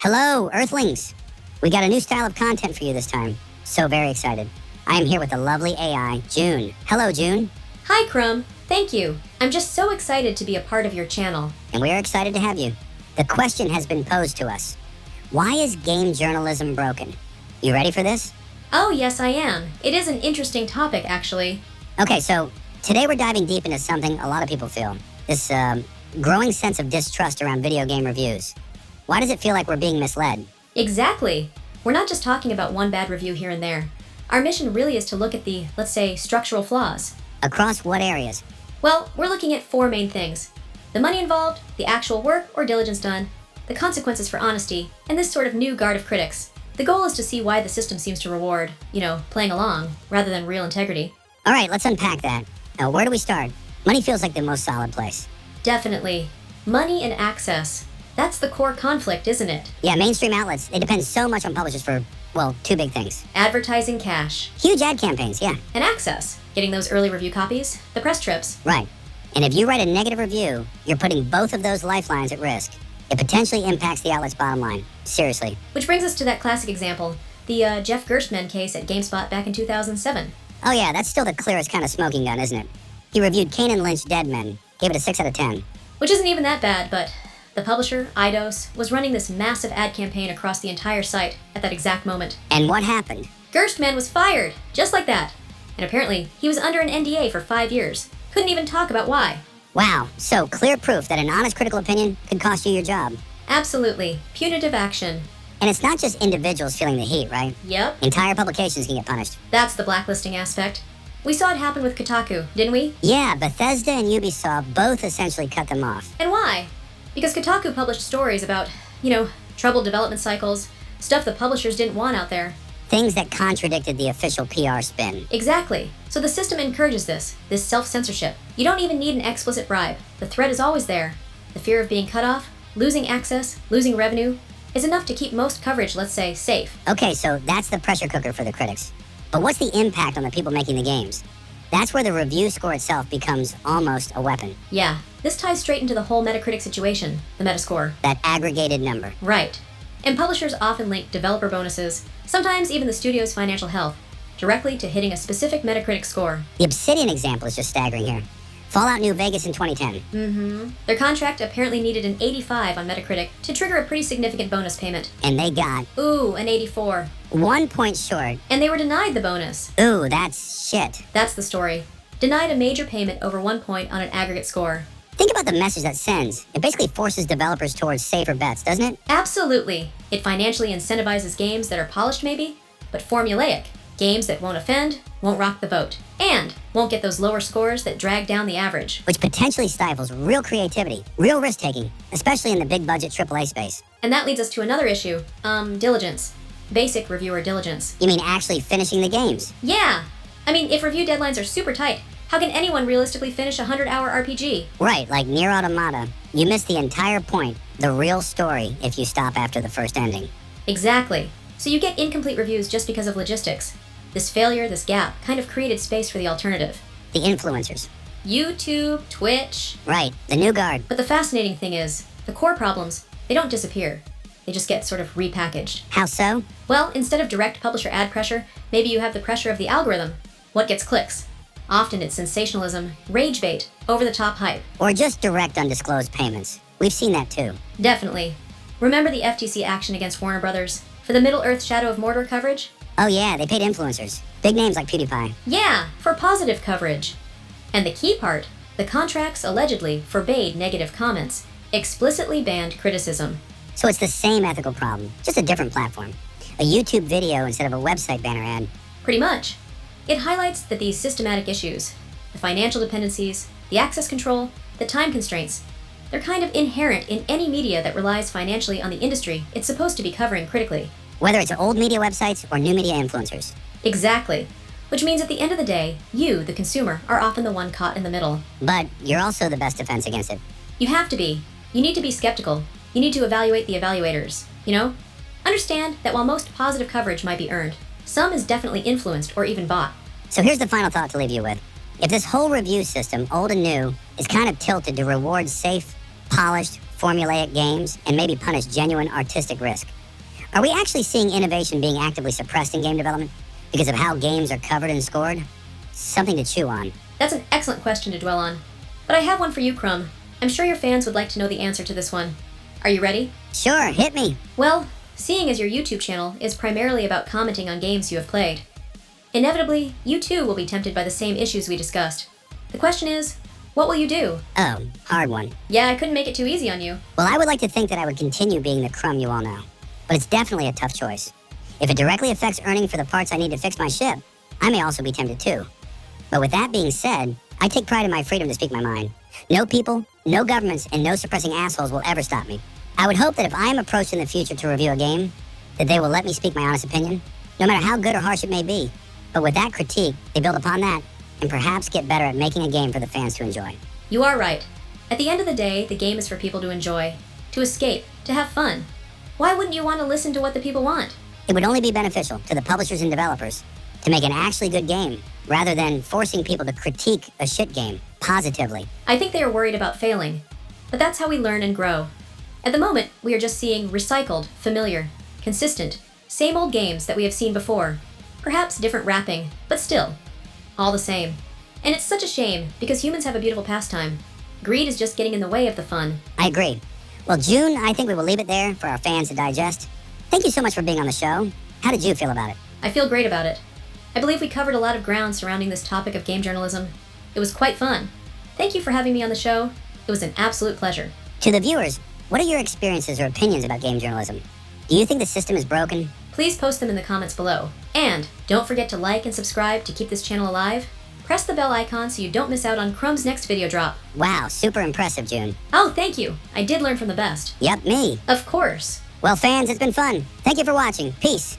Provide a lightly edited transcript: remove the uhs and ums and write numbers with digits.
Hello, Earthlings! We got a new style of content for you this time. So very excited. I am here with the lovely AI, June. Hello, June. Hi, Krum. Thank you. I'm just so excited to be a part of your channel. And we are excited to have you. The question has been posed to us. Why is game journalism broken? You ready for this? Oh, yes, I am. It is an interesting topic, actually. Okay, so today we're diving deep into something a lot of people feel. This growing sense of distrust around video game reviews. Why does it feel like we're being misled? Exactly. We're not just talking about one bad review here and there. Our mission really is to look at the, let's say, structural flaws. Across what areas? Well, we're looking at four main things. The money involved, the actual work or diligence done, the consequences for honesty, and this sort of new guard of critics. The goal is to see why the system seems to reward, playing along, rather than real integrity. All right, let's unpack that. Now, where do we start? Money feels like the most solid place. Definitely. Money and access. That's the core conflict, isn't it? Yeah, mainstream outlets, they depend so much on publishers for, well, two big things. Advertising cash. Huge ad campaigns, yeah. And access. Getting those early review copies, the press trips. Right. And if you write a negative review, you're putting both of those lifelines at risk. It potentially impacts the outlet's bottom line. Seriously. Which brings us to that classic example, the Jeff Gerstmann case at GameSpot back in 2007. Oh yeah, that's still the clearest kind of smoking gun, isn't it? He reviewed Kane and Lynch Dead Men, gave it a 6 out of 10. Which isn't even that bad, but the publisher, Eidos, was running this massive ad campaign across the entire site at that exact moment. And what happened? Gerstmann was fired, just like that. And apparently, he was under an NDA for 5 years. Couldn't even talk about why. Wow, so clear proof that an honest critical opinion could cost you your job. Absolutely. Punitive action. And it's not just individuals feeling the heat, right? Yep. Entire publications can get punished. That's the blacklisting aspect. We saw it happen with Kotaku, didn't we? Yeah, Bethesda and Ubisoft both essentially cut them off. And why? Because Kotaku published stories about, troubled development cycles, stuff the publishers didn't want out there. Things that contradicted the official PR spin. Exactly. So the system encourages this self-censorship. You don't even need an explicit bribe. The threat is always there. The fear of being cut off, losing access, losing revenue, is enough to keep most coverage, let's say, safe. Okay, so that's the pressure cooker for the critics. But what's the impact on the people making the games? That's where the review score itself becomes almost a weapon. Yeah, this ties straight into the whole Metacritic situation, the Metascore. That aggregated number. Right. And publishers often link developer bonuses, sometimes even the studio's financial health, directly to hitting a specific Metacritic score. The Obsidian example is just staggering here. Fallout New Vegas in 2010. Their contract apparently needed an 85 on Metacritic to trigger a pretty significant bonus payment. And they got... an 84. 1 point short. And they were denied the bonus. That's shit. That's the story. Denied a major payment over 1 point on an aggregate score. Think about the message that sends. It basically forces developers towards safer bets, doesn't it? Absolutely. It financially incentivizes games that are polished maybe, but formulaic. Games that won't offend, won't rock the boat, and won't get those lower scores that drag down the average. Which potentially stifles real creativity, real risk-taking, especially in the big-budget AAA space. And that leads us to another issue, diligence. Basic reviewer diligence. You mean actually finishing the games? Yeah. I mean, if review deadlines are super tight, how can anyone realistically finish a 100-hour RPG? Right, like Nier Automata. You miss the entire point, the real story, if you stop after the first ending. Exactly. So you get incomplete reviews just because of logistics. This failure, this gap, kind of created space for the alternative. The influencers. YouTube, Twitch. Right, the new guard. But the fascinating thing is, the core problems, they don't disappear. They just get sort of repackaged. How so? Well, instead of direct publisher ad pressure, maybe you have the pressure of the algorithm. What gets clicks? Often it's sensationalism, rage bait, over-the-top hype. Or just direct undisclosed payments. We've seen that too. Definitely. Remember the FTC action against Warner Brothers for the Middle-earth Shadow of Mordor coverage? Oh yeah, they paid influencers. Big names like PewDiePie. Yeah, for positive coverage. And the key part, the contracts allegedly forbade negative comments, explicitly banned criticism. So it's the same ethical problem, just a different platform. A YouTube video instead of a website banner ad. Pretty much. It highlights that these systematic issues, the financial dependencies, the access control, the time constraints, they're kind of inherent in any media that relies financially on the industry it's supposed to be covering critically. Whether it's old media websites or new media influencers. Exactly. Which means at the end of the day, you, the consumer, are often the one caught in the middle. But you're also the best defense against it. You have to be. You need to be skeptical. You need to evaluate the evaluators. Understand that while most positive coverage might be earned, some is definitely influenced or even bought. So here's the final thought to leave you with. If this whole review system, old and new, is kind of tilted to reward safe, polished, formulaic games and maybe punish genuine artistic risk? Are we actually seeing innovation being actively suppressed in game development because of how games are covered and scored? Something to chew on. That's an excellent question to dwell on. But I have one for you, Krum. I'm sure your fans would like to know the answer to this one. Are you ready? Sure, hit me. Well, seeing as your YouTube channel is primarily about commenting on games you have played, inevitably, you too will be tempted by the same issues we discussed. The question is, what will you do? Oh, hard one. Yeah, I couldn't make it too easy on you. Well, I would like to think that I would continue being the Krum you all know. But it's definitely a tough choice. If it directly affects earning for the parts I need to fix my ship, I may also be tempted too. But with that being said, I take pride in my freedom to speak my mind. No people, no governments, and no suppressing assholes will ever stop me. I would hope that if I am approached in the future to review a game, that they will let me speak my honest opinion, no matter how good or harsh it may be. But with that critique, they build upon that, and perhaps get better at making a game for the fans to enjoy. You are right. At the end of the day, the game is for people to enjoy, to escape, to have fun. Why wouldn't you want to listen to what the people want? It would only be beneficial to the publishers and developers to make an actually good game, rather than forcing people to critique a shit game positively. I think they are worried about failing, but that's how we learn and grow. At the moment, we are just seeing recycled, familiar, consistent, same old games that we have seen before. Perhaps different wrapping, but still, all the same. And it's such a shame, because humans have a beautiful pastime. Greed is just getting in the way of the fun. I agree. Well, June, I think we will leave it there for our fans to digest. Thank you so much for being on the show. How did you feel about it? I feel great about it. I believe we covered a lot of ground surrounding this topic of game journalism. It was quite fun. Thank you for having me on the show. It was an absolute pleasure. To the viewers, what are your experiences or opinions about game journalism? Do you think the system is broken? Please post them in the comments below. And don't forget to like and subscribe to keep this channel alive. Press the bell icon so you don't miss out on Krum's next video drop. Wow, super impressive, June. Oh, thank you. I did learn from the best. Yep, me. Of course. Well, fans, it's been fun. Thank you for watching. Peace.